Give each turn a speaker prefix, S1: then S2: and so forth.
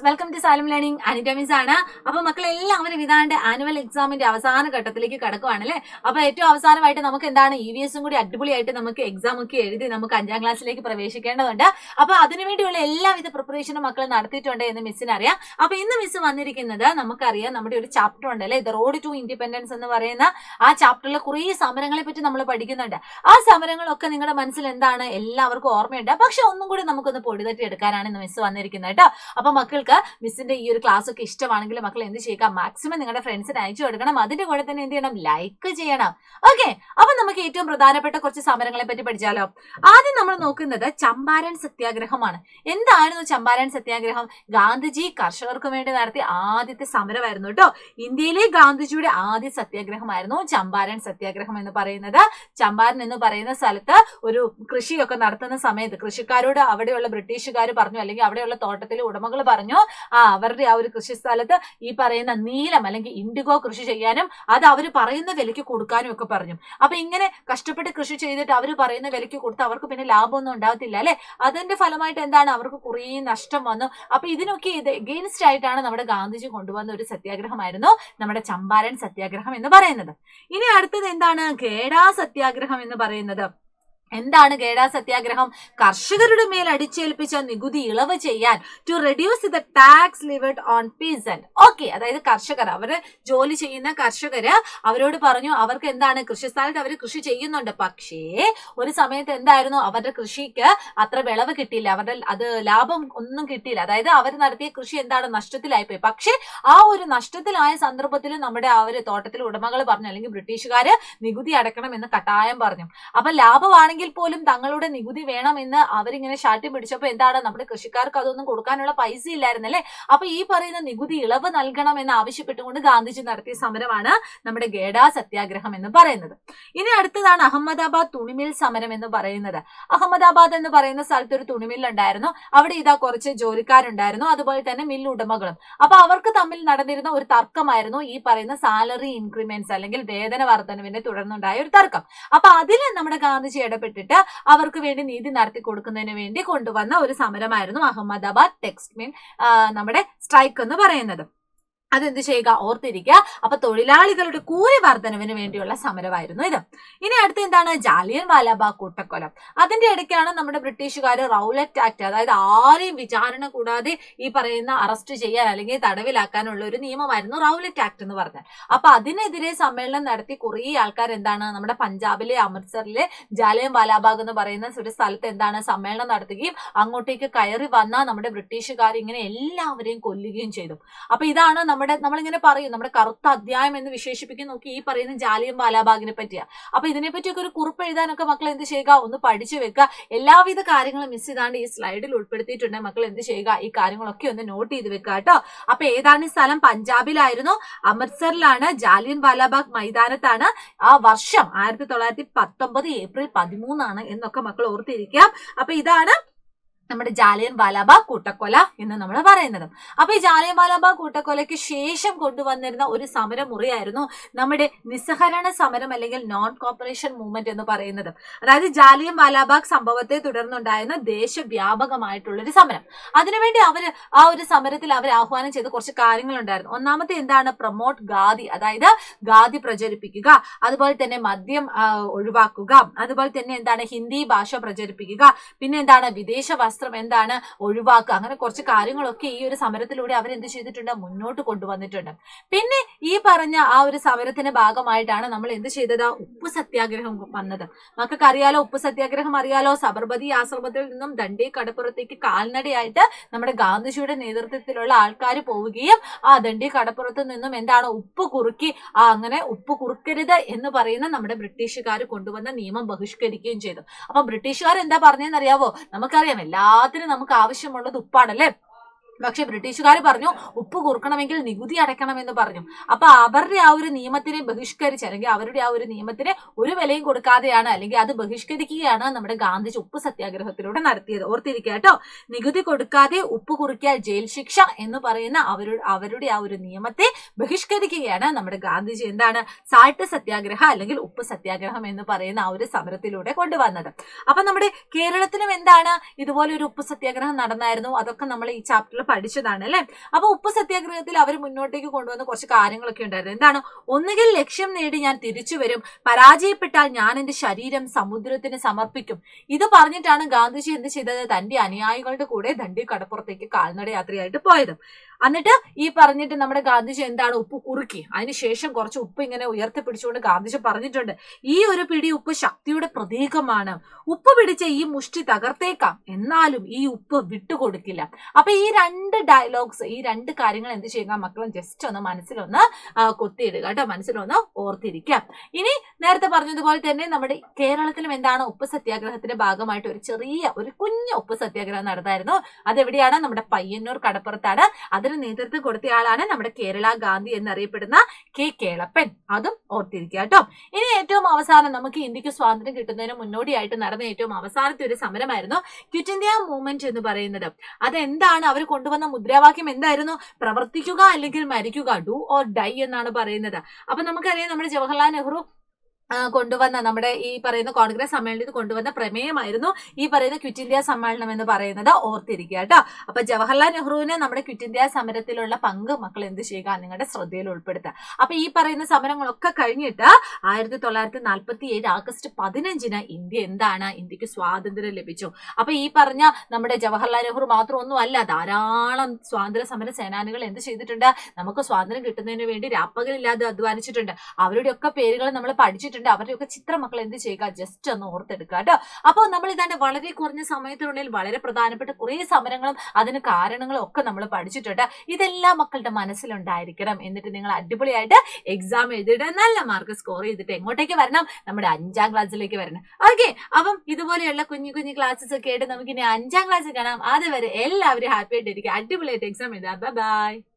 S1: Welcome to Salam learning. Anita miss ആണ്. അപ്പൊ മക്കളെല്ലാവരും ഇതാണ്ട് ആനുവൽ എക്സാമിന്റെ അവസാന ഘട്ടത്തിലേക്ക് കടക്കുവാണല്ലേ. അപ്പൊ ഏറ്റവും അവസാനമായിട്ട് നമുക്ക് എന്താണ് EVS കൂടി അടിപൊളിയായിട്ട് നമുക്ക് എക്സാം ഒക്കെ എഴുതി നമുക്ക് 5ാം ക്ലാസ്സിലേക്ക് പ്രവേശിക്കേണ്ടതുണ്ട്. അപ്പൊ അതിനുവേണ്ടിയുള്ള എല്ലാവിധ പ്രിപ്പറേഷനും മക്കൾ നടത്തിയിട്ടുണ്ട് എന്ന് മിസ്സിന് അറിയാം. അപ്പൊ ഇന്ന് മിസ് വന്നിരിക്കുന്നത് നമുക്കറിയാം, നമ്മുടെ ഒരു ചാപ്റ്റർ ഉണ്ടല്ലേ, ദ റോഡ് ടു ഇൻഡിപെൻഡൻസ് എന്ന് പറയുന്ന ആ ചാപ്റ്ററിലെ കുറേ സമരങ്ങളെ പറ്റി നമ്മൾ പഠിക്കുന്നുണ്ട്. ആ സമരങ്ങളൊക്കെ നിങ്ങളുടെ മനസ്സിൽ എന്താണ് എല്ലാവർക്കും ഓർമ്മയുണ്ട്. പക്ഷെ ഒന്നും കൂടി നമുക്കൊന്ന് പൊടിതട്ടി എടുക്കാനാണ് ഇന്ന് മിസ് വന്നിരിക്കുന്നത് കേട്ടോ. അപ്പൊ മക്കൾക്ക് മിസ്സിന്റെ ഈ ഒരു ക്ലാസ് ഒക്കെ ഇഷ്ടമാണെങ്കിൽ മക്കൾ എന്ത് ചെയ്യുക, മാക്സിമം നിങ്ങളുടെ ഫ്രണ്ട്സിന് അയച്ചു കൊടുക്കണം. അതിന്റെ കൂടെ തന്നെ എന്ത് ചെയ്യണം, ലൈക്ക് ചെയ്യണം. ഓക്കെ, അപ്പൊ നമുക്ക് ഏറ്റവും പ്രധാനപ്പെട്ട കുറച്ച് സമരങ്ങളെ പറ്റി പഠിച്ചാലോ. ആദ്യം നമ്മൾ നോക്കുന്നത് ചമ്പാരൻ സത്യാഗ്രഹമാണ്. എന്തായിരുന്നു ചമ്പാരൻ സത്യാഗ്രഹം? ഗാന്ധിജി കർഷകർക്ക് വേണ്ടി നടത്തിയ ആദ്യത്തെ സമരമായിരുന്നു കേട്ടോ. ഇന്ത്യയിലെ ഗാന്ധിജിയുടെ ആദ്യ സത്യാഗ്രഹമായിരുന്നു ചമ്പാരൻ സത്യാഗ്രഹം എന്ന് പറയുന്നത്. ചമ്പാരൻ എന്ന് പറയുന്ന സ്ഥലത്ത് ഒരു കൃഷിയൊക്കെ നടത്തുന്ന സമയത്ത് കൃഷിക്കാരോട് അവിടെയുള്ള ബ്രിട്ടീഷുകാർ പറഞ്ഞു, അല്ലെങ്കിൽ അവിടെയുള്ള തോട്ടത്തിലെ ഉടമകൾ പറഞ്ഞു, അവരുടെ ആ ഒരു കൃഷി സ്ഥലത്ത് ഈ പറയുന്ന നീലം അല്ലെങ്കിൽ ഇൻഡിഗോ കൃഷി ചെയ്യാനും അത് അവർ പറയുന്ന വിലയ്ക്ക് കൊടുക്കാനും ഒക്കെ പറഞ്ഞു. അപ്പൊ ഇങ്ങനെ കഷ്ടപ്പെട്ട് കൃഷി ചെയ്തിട്ട് അവർ പറയുന്ന വിലയ്ക്ക് കൊടുത്ത് അവർക്ക് പിന്നെ ലാഭമൊന്നും ഉണ്ടാകത്തില്ല അല്ലെ. അതിന്റെ ഫലമായിട്ട് എന്താണ്, അവർക്ക് കുറേ നഷ്ടം വന്നു. അപ്പൊ ഇതിനൊക്കെ എഗെയിൻസ്റ്റ് ആയിട്ടാണ് നമ്മുടെ ഗാന്ധിജി കൊണ്ടുവന്ന ഒരു സത്യാഗ്രഹമായിരുന്നു നമ്മുടെ ചമ്പാരൻ സത്യാഗ്രഹം എന്ന് പറയുന്നത്. ഇനി അടുത്തത് എന്താണ്, ഖേഡാ സത്യാഗ്രഹം എന്ന് പറയുന്നത്. എന്താണ് ഖേഡാ സത്യാഗ്രഹം? കർഷകരുടെ മേൽ അടിച്ചേൽപ്പിച്ച നികുതി ഇളവ് ചെയ്യാൻ, to reduce the tax levied on peasant. Okay, അതായത് കർഷകർ, അവര് ജോലി ചെയ്യുന്ന കർഷകര് അവരോട് പറഞ്ഞു, അവർക്ക് എന്താണ്, കൃഷിസ്ഥലത്ത് അവർ കൃഷി ചെയ്യുന്നുണ്ട്, പക്ഷേ ഒരു സമയത്ത് എന്തായിരുന്നു, അവരുടെ കൃഷിക്ക് അത്ര വിളവ് കിട്ടിയില്ല, അവരുടെ അത് ലാഭം ഒന്നും കിട്ടിയില്ല. അതായത് അവർ നടത്തിയ കൃഷി എന്താണ്, നഷ്ടത്തിലായിപ്പോയി. പക്ഷെ ആ ഒരു നഷ്ടത്തിലായ സന്ദർഭത്തിൽ നമ്മുടെ ആ ഒരു തോട്ടത്തിലെ ഉടമകൾ പറഞ്ഞു, അല്ലെങ്കിൽ ബ്രിട്ടീഷുകാര് നികുതി അടക്കണം എന്ന് കട്ടായം പറഞ്ഞു. അപ്പൊ ലാഭമാണെങ്കിൽ പോലും തങ്ങളുടെ നികുതി വേണമെന്ന് അവരിങ്ങനെ ശാഠ്യം പിടിച്ചപ്പോ എന്താണ്, നമ്മുടെ കൃഷിക്കാർക്ക് അതൊന്നും കൊടുക്കാനുള്ള പൈസ ഇല്ലായിരുന്നല്ലേ. അപ്പൊ ഈ പറയുന്ന നികുതി ഇളവ് നൽകണം എന്ന് ആവശ്യപ്പെട്ടുകൊണ്ട് ഗാന്ധിജി നടത്തിയ സമരമാണ് നമ്മുടെ ഖേഡാ സത്യാഗ്രഹം എന്ന് പറയുന്നത്. ഇനി അടുത്തതാണ് അഹമ്മദാബാദ് തുണിമിൽ സമരം എന്ന് പറയുന്നത്. അഹമ്മദാബാദ് എന്ന് പറയുന്ന സ്ഥലത്ത് ഒരു തുണിമില്ലുണ്ടായിരുന്നു. അവിടെ ഇതാ കുറച്ച് ജോലിക്കാരുണ്ടായിരുന്നു, അതുപോലെ തന്നെ മില്ല് ഉടമകളും. അപ്പൊ അവർക്ക് തമ്മിൽ നടന്നിരുന്ന ഒരു തർക്കമായിരുന്നു ഈ പറയുന്ന സാലറി ഇൻക്രിമെന്റ്സ് അല്ലെങ്കിൽ വേതന വർധനവിനെ തുടർന്നുണ്ടായ ഒരു തർക്കം. അപ്പൊ അതിൽ നമ്മുടെ ഗാന്ധിജി ഇടപെട്ടിട്ട് അവർക്ക് വേണ്ടി നീതി നടത്തി കൊടുക്കുന്നതിന് വേണ്ടി കൊണ്ടുവന്ന ഒരു സമരമായിരുന്നു അഹമ്മദാബാദ് ടെക്സ്റ്റൈൽ നമ്മുടെ സ്ട്രൈക്ക് എന്ന് പറയുന്നത്. അതെന്ത് ചെയ്യുക, ഓർത്തിരിക്കുക. അപ്പൊ തൊഴിലാളികളുടെ കൂലി വർധനവിന് വേണ്ടിയുള്ള സമരമായിരുന്നു ഇത്. ഇനി അടുത്ത എന്താണ്, ജാലിയൻ വാലാബാഗ് കൂട്ടക്കൊല. അതിന്റെ ഇടയ്ക്കാണ് നമ്മുടെ ബ്രിട്ടീഷുകാർ റൗലറ്റ് ആക്ട്, അതായത് ആരെയും വിചാരണ കൂടാതെ ഈ പറയുന്ന അറസ്റ്റ് ചെയ്യാൻ അല്ലെങ്കിൽ തടവിലാക്കാനുള്ള ഒരു നിയമമായിരുന്നു റൗലറ്റ് ആക്ട് എന്ന് പറഞ്ഞാൽ. അപ്പൊ അതിനെതിരെ സമ്മേളനം നടത്തി കുറേ ആൾക്കാർ എന്താണ്, നമ്മുടെ പഞ്ചാബിലെ അമൃത്സറിലെ ജാലിയൻ വാലാബാഗ് എന്ന് പറയുന്ന ഒരു സ്ഥലത്ത് എന്താണ് സമ്മേളനം നടത്തുകയും അങ്ങോട്ടേക്ക് കയറി വന്ന നമ്മുടെ ബ്രിട്ടീഷുകാർ ഇങ്ങനെ എല്ലാവരെയും കൊല്ലുകയും ചെയ്തു. അപ്പൊ ഇതാണ് നമ്മളിങ്ങനെ പറയും, നമ്മുടെ കറുത്ത അധ്യായം എന്ന് വിശേഷിപ്പിക്കും നോക്കി ഈ പറയുന്ന ജാലിയൻ വാലാബാഗിനെ പറ്റിയാ. അപ്പൊ ഇതിനെ പറ്റിയൊക്കെ ഒരു കുറിപ്പ് എഴുതാനൊക്കെ മക്കൾ എന്ത് ചെയ്യുക, ഒന്ന് പഠിച്ചു വെക്കുക. എല്ലാവിധ കാര്യങ്ങളും മിസ് ചെയ്താണ്ട് ഈ സ്ലൈഡിൽ ഉൾപ്പെടുത്തിയിട്ടുണ്ട്. മക്കൾ എന്ത് ചെയ്യുക, ഈ കാര്യങ്ങളൊക്കെ ഒന്ന് നോട്ട് ചെയ്ത് വെക്കുക കേട്ടോ. അപ്പൊ ഏതാണ് ഈ സ്ഥലം? പഞ്ചാബിലായിരുന്നു, അമൃത്സറിലാണ്, ജാലിയൻ വാലാബാഗ് മൈതാനത്താണ്. ആ വർഷം 1919 ഏപ്രിൽ 13 എന്നൊക്കെ മക്കൾ ഓർത്തിരിക്കാം. അപ്പൊ ഇതാണ് നമ്മുടെ ജാലിയൻ വാലാബാഗ് കൂട്ടക്കൊല എന്ന് നമ്മൾ പറയുന്നത്. അപ്പൊ ഈ ജാലിയൻ വാലാബാഗ് കൂട്ടക്കൊലയ്ക്ക് ശേഷം കൊണ്ടുവന്നിരുന്ന ഒരു സമരമുറിയായിരുന്നു നമ്മുടെ നിസ്സഹരണ സമരം അല്ലെങ്കിൽ നോൺ കോപ്പറേഷൻ മൂവ്മെന്റ് എന്ന് പറയുന്നത്. അതായത് ജാലിയൻ വാലാബാഗ് സംഭവത്തെ തുടർന്നുണ്ടായിരുന്ന ദേശവ്യാപകമായിട്ടുള്ളൊരു സമരം. അതിനുവേണ്ടി ആ ഒരു സമരത്തിൽ അവർ ആഹ്വാനം ചെയ്ത കുറച്ച് കാര്യങ്ങളുണ്ടായിരുന്നു. ഒന്നാമത്തെ എന്താണ്, പ്രൊമോട്ട് ഖാദി, അതായത് ഖാദി പ്രചരിപ്പിക്കുക, അതുപോലെ തന്നെ മദ്യം ഒഴിവാക്കുക, അതുപോലെ തന്നെ എന്താണ്, ഹിന്ദി ഭാഷ പ്രചരിപ്പിക്കുക, പിന്നെ എന്താണ്, വിദേശ വസ്ത്രം എന്താണ് ഒഴിവാക്കുക. അങ്ങനെ കുറച്ച് കാര്യങ്ങളൊക്കെ ഈ ഒരു സമരത്തിലൂടെ അവരെന്ത് ചെയ്തിട്ടുണ്ട്, മുന്നോട്ട് കൊണ്ടുവന്നിട്ടുണ്ട്. പിന്നെ ഈ പറഞ്ഞ ആ ഒരു സമരത്തിന്റെ ഭാഗമായിട്ടാണ് നമ്മൾ എന്ത് ചെയ്തത്, ഉപ്പ് സത്യാഗ്രഹം വന്നത്. നമുക്കൊക്കെ അറിയാലോ, ഉപ്പ് സത്യാഗ്രഹം അറിയാലോ. സബർമതി ആശ്രമത്തിൽ നിന്നും ദണ്ഡി കടപ്പുറത്തേക്ക് കാൽനടയായിട്ട് നമ്മുടെ ഗാന്ധിജിയുടെ നേതൃത്വത്തിലുള്ള ആൾക്കാർ പോവുകയും ആ ദണ്ഡി കടപ്പുറത്ത് നിന്നും എന്താണ്, ഉപ്പ് കുറുക്കി അങ്ങനെ ഉപ്പ് കുറുക്കരുത് എന്ന് പറയുന്ന നമ്മുടെ ബ്രിട്ടീഷുകാർ കൊണ്ടുവന്ന നിയമം ബഹിഷ്കരിക്കുകയും ചെയ്തു. അപ്പൊ ബ്രിട്ടീഷുകാർ എന്താ പറഞ്ഞതെന്നറിയാവോ? നമുക്കറിയാം, എല്ലാത്തിനും നമുക്ക് ആവശ്യമുള്ളത് ഉപ്പാണല്ലേ. പക്ഷെ ബ്രിട്ടീഷുകാർ പറഞ്ഞു ഉപ്പ് കുറുക്കണമെങ്കിൽ നികുതി അടയ്ക്കണമെന്ന് പറഞ്ഞു. അപ്പൊ അവരുടെ ആ ഒരു നിയമത്തിനെ ബഹിഷ്കരിച്ച്, അല്ലെങ്കിൽ അവരുടെ ആ ഒരു നിയമത്തിന് ഒരു വിലയും കൊടുക്കാതെയാണ്, അല്ലെങ്കിൽ അത് ബഹിഷ്കരിക്കുകയാണ് നമ്മുടെ ഗാന്ധിജി ഉപ്പ് സത്യാഗ്രഹത്തിലൂടെ നടത്തിയത്. ഓർത്തിരിക്കുക കേട്ടോ, നികുതി കൊടുക്കാതെ ഉപ്പ് കുറുക്കിയാൽ ജയിൽ ശിക്ഷ എന്ന് പറയുന്ന അവരുടെ ആ ഒരു നിയമത്തെ ബഹിഷ്കരിക്കുകയാണ് നമ്മുടെ ഗാന്ധിജി എന്താണ്, സാൾട്ട് സത്യാഗ്രഹ അല്ലെങ്കിൽ ഉപ്പ് സത്യാഗ്രഹം എന്ന് പറയുന്ന ആ ഒരു സമരത്തിലൂടെ കൊണ്ടുവന്നത്. അപ്പൊ നമ്മുടെ കേരളത്തിലും എന്താണ് ഇതുപോലെ ഒരു ഉപ്പ് സത്യാഗ്രഹം നടന്നായിരുന്നു. അതൊക്കെ നമ്മൾ ഈ ചാപ്റ്ററിൽ പഠിച്ചതാണ് അല്ലെ. അപ്പൊ ഉപ്പ് സത്യാഗ്രഹത്തിൽ അവർ മുന്നോട്ടേക്ക് കൊണ്ടുവന്ന കുറച്ച് കാര്യങ്ങളൊക്കെ ഉണ്ടായിരുന്നു. എന്താണ്? ഒന്നുകിൽ ലക്ഷ്യം നേടി ഞാൻ തിരിച്ചു വരും, പരാജയപ്പെട്ടാൽ ഞാൻ എന്റെ ശരീരം സമുദ്രത്തിന് സമർപ്പിക്കും. ഇത് പറഞ്ഞിട്ടാണ് ഗാന്ധിജി എന്ത് ചെയ്തത്? തന്റെ അനുയായികളുടെ കൂടെ ദണ്ഡി കടപ്പുറത്തേക്ക് കാൽനട യാത്രയായിട്ട് പോയത്. എന്നിട്ട് ഈ പറഞ്ഞിട്ട് നമ്മുടെ ഗാന്ധിജി എന്താണ്? ഉപ്പ് കുറുക്കി. അതിനുശേഷം കുറച്ച് ഉപ്പ് ഇങ്ങനെ ഉയർത്തിപ്പിടിച്ചുകൊണ്ട് ഗാന്ധിജി പറഞ്ഞിട്ടുണ്ട്, ഈ ഒരു പിടി ഉപ്പ് ശക്തിയുടെ പ്രതീകമാണ്. ഉപ്പ് പിടിച്ച ഈ മുഷ്ടി തകർത്തേക്കാം, എന്നാലും ഈ ഉപ്പ് വിട്ടുകൊടുക്കില്ല. അപ്പൊ ഈ രണ്ട് ഡയലോഗ്സ്, ഈ രണ്ട് കാര്യങ്ങൾ എന്ത് ചെയ്യുക മക്കളും ജസ്റ്റ് ഒന്ന് മനസ്സിലൊന്ന് കൊത്തിയിടുക കേട്ടോ, മനസ്സിലൊന്ന് ഓർത്തിരിക്കാം. ഇനി നേരത്തെ പറഞ്ഞതുപോലെ തന്നെ നമ്മുടെ കേരളത്തിലും എന്താണ്? ഉപ്പ് സത്യാഗ്രഹത്തിന്റെ ഭാഗമായിട്ട് ഒരു കുഞ്ഞു ഉപ്പ് സത്യാഗ്രഹം നടത്തായിരുന്നു. അതെവിടെയാണ്? നമ്മുടെ പയ്യന്നൂർ കടപ്പുറത്താണ്. അതിന് നേതൃത്വം കൊടുത്തയാളാണ് നമ്മുടെ കേരള ഗാന്ധി എന്നറിയപ്പെടുന്ന കെ കേളപ്പൻ. അതും ഓർത്തിരിക്കുക കേട്ടോ. ഇനി ഏറ്റവും അവസാനം നമുക്ക് ഇന്ത്യക്ക് സ്വാതന്ത്ര്യം കിട്ടുന്നതിന് മുന്നോടിയായിട്ട് നടന്ന ഏറ്റവും അവസാനത്തെ ഒരു സമരമായിരുന്നു ക്വിറ്റ് ഇന്ത്യ മൂവ്മെന്റ് എന്ന് പറയുന്നത്. അതെന്താണ്? അവർ കൊണ്ടുവന്ന മുദ്രാവാക്യം എന്തായിരുന്നു? പ്രവർത്തിക്കുക അല്ലെങ്കിൽ മരിക്കുക, ഡു ഓർ ഡൈ എന്നാണ് പറയുന്നത്. അപ്പൊ നമുക്കറിയാം നമ്മുടെ ജവഹർലാൽ നെഹ്റു കൊണ്ടുവന്ന നമ്മുടെ ഈ പറയുന്ന കോൺഗ്രസ് സമ്മേളനത്തിൽ കൊണ്ടുവന്ന പ്രമേയമായിരുന്നു ഈ പറയുന്ന ക്വിറ്റ് ഇന്ത്യ സമ്മേളനം എന്ന് പറയുന്നത്. ഓർത്തിരിക്കുക കേട്ടോ. അപ്പൊ ജവഹർലാൽ നെഹ്റുവിന് നമ്മുടെ ക്വിറ്റ് ഇന്ത്യ സമരത്തിലുള്ള പങ്ക് മക്കൾ എന്ത് ചെയ്യുക? നിങ്ങളുടെ ശ്രദ്ധയിൽ ഉൾപ്പെടുത്തുക. അപ്പൊ ഈ പറയുന്ന സമരങ്ങളൊക്കെ കഴിഞ്ഞിട്ട് 1947 ആഗസ്റ്റ് 15 ഇന്ത്യ എന്താണ്? ഇന്ത്യക്ക് സ്വാതന്ത്ര്യം ലഭിച്ചു. അപ്പൊ ഈ പറഞ്ഞ നമ്മുടെ ജവഹർലാൽ നെഹ്റു മാത്രമൊന്നും അല്ല, ധാരാളം സ്വാതന്ത്ര്യ സമര സേനാനികൾ എന്ത് ചെയ്തിട്ടുണ്ട്? നമുക്ക് സ്വാതന്ത്ര്യം കിട്ടുന്നതിന് വേണ്ടി രാപ്പകലില്ലാതെ അധ്വാനിച്ചിട്ടുണ്ട്. അവരുടെയൊക്കെ പേരുകൾ നമ്മൾ പഠിച്ചിട്ടുണ്ട്. അവരുടെയൊക്കെ ചിത്രം മക്കൾ എന്ത് ചെയ്യുക? ജസ്റ്റ് ഒന്ന് ഓർത്തെടുക്കുക കേട്ടോ. അപ്പോൾ നമ്മൾ ഇതാണ്ട് വളരെ കുറഞ്ഞ സമയത്തിനുള്ളിൽ വളരെ പ്രധാനപ്പെട്ട കുറെ സമരങ്ങളും അതിന് കാരണങ്ങളും ഒക്കെ നമ്മൾ പഠിച്ചിട്ടുണ്ട്. ഇതെല്ലാം മക്കളുടെ മനസ്സിലുണ്ടായിരിക്കണം. എന്നിട്ട് നിങ്ങൾ അടിപൊളിയായിട്ട് എക്സാം എഴുതിയിട്ട് നല്ല മാർക്ക് സ്കോർ ചെയ്തിട്ട് എങ്ങോട്ടേക്ക് വരണം? നമ്മുടെ 5ാം ക്ലാസ്സിലേക്ക് വരണം. ഓക്കെ, അപ്പം ഇതുപോലെയുള്ള കുഞ്ഞു കുഞ്ഞു ക്ലാസ്സസ് ഒക്കെ ആയിട്ട് നമുക്ക് ഇനി 5ാം ക്ലാസ്സിൽ കാണാം. അതുവരെ എല്ലാവരും ഹാപ്പി ആയിട്ടിരിക്കുക, അടിപൊളിയായിട്ട് എക്സാം എഴുതാം. ബൈ.